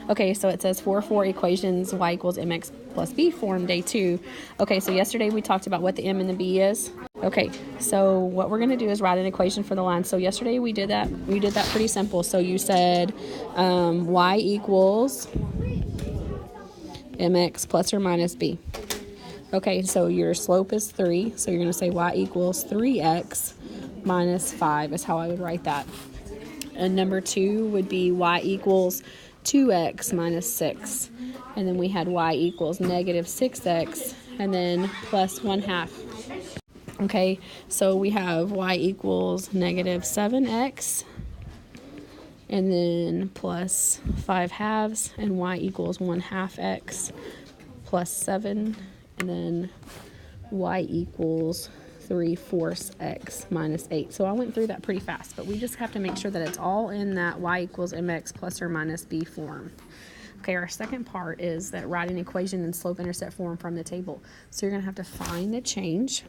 Okay, so it says 4 equations y equals mx plus b form day 2. Okay, so yesterday we talked about what the m and the b is. Okay, so what we're going to do is write an equation for the line. So yesterday we did that pretty simple. So you said y equals mx plus or minus b. Okay, so your slope is 3, so you're going to say y equals 3x minus 5 is how I would write that. And number 2 would be y equals 2x minus 6. And then we had y equals negative 6x and then plus 1/2. Okay, so we have y equals negative 7x and then plus 5/2, and y equals 1/2 x plus 7, and then y equals 3/4 x minus 8. So I went through that pretty fast, but we just have to make sure that it's all in that y equals mx plus or minus b form. Okay, our second part is that writing an equation in slope-intercept form from the table. So you're going to have to find the change.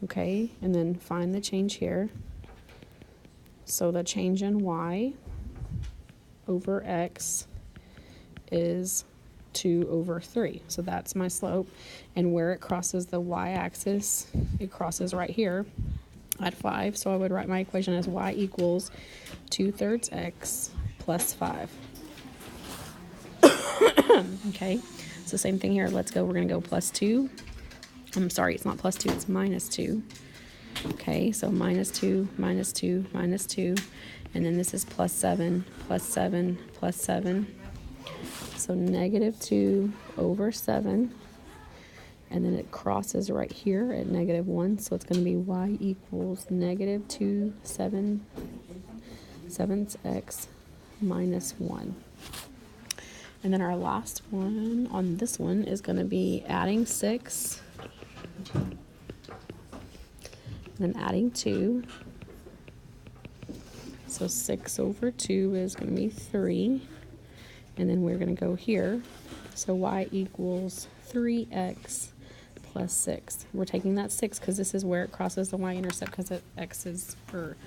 Okay, and then find the change here. So the change in y over x is 2/3. So that's my slope. And where it crosses the y-axis, it crosses right here at 5. So I would write my equation as y equals 2/3 x plus 5. Okay, so same thing here. Let's go. We're going to go plus 2. I'm sorry, it's not plus 2, it's minus 2. Okay, so minus 2, minus 2, minus 2. And then this is plus 7, plus 7, plus 7. So negative 2/7. And then it crosses right here at negative 1. So it's going to be y equals negative 2 7 x minus 1. And then our last one on this one is going to be adding 6. And then adding 2. So 6/2 is going to be 3. And then we're going to go here. So y equals 3x plus 6. We're taking that 6 because this is where it crosses the y-intercept, because x is for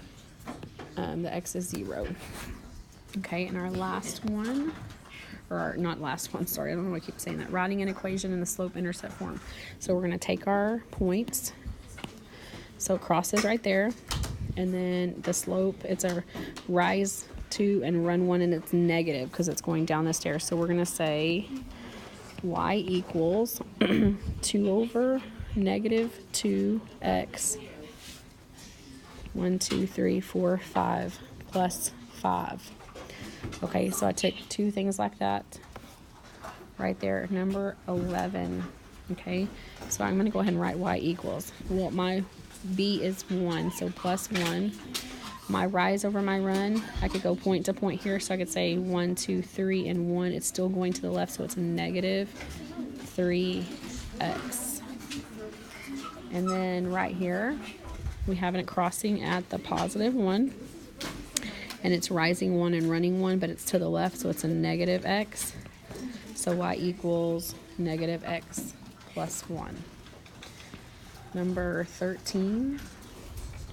the x is 0. Okay, and our last one, or not last one, sorry, I don't know why I keep saying that. Writing an equation in the slope-intercept form. So we're going to take our points. So it crosses right there, and then the slope, it's a rise 2 and run 1, and it's negative because it's going down the stairs. So we're going to say y equals 2/-2x 1, 2, 3, 4, 5 plus 5. Okay, so I took 2 things like that right there, number 11. Okay, so I'm going to go ahead and write y equals. Well, my b is 1, so plus 1. My rise over my run, I could go point to point here, so I could say 1, 2, 3, and 1. It's still going to the left, so it's negative 3x. And then right here, we have it crossing at the positive 1. And it's rising 1 and running 1, but it's to the left, so it's a negative x. So y equals negative x plus 1. Number 13.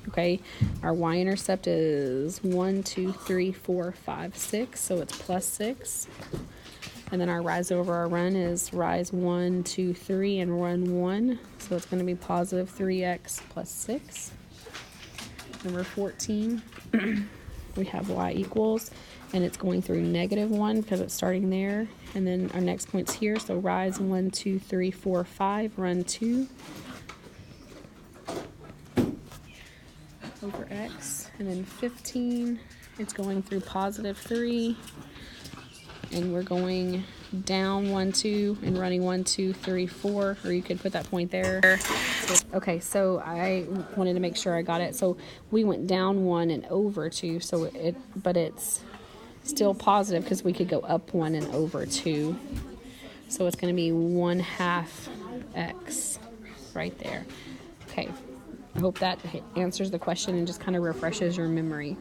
Okay, our y-intercept is 1, 2, 3, 4, 5, 6, so it's plus 6. And then our rise over our run is rise 1, 2, 3, and run 1, so it's going to be positive 3x plus 6. Number 14, we have y equals, and it's going through negative 1 because it's starting there. And then our next point's here, so rise 1, 2, 3, 4, 5, run 2. Over x, and then 15, it's going through positive 3, and we're going down 1, 2, and running 1, 2, 3, 4, or you could put that point there. Okay, so I wanted to make sure I got it. So we went down 1 and over 2, so but it's still positive because we could go up 1 and over 2. So it's going to be 1/2 x right there. Okay. I hope that answers the question and just kind of refreshes your memory.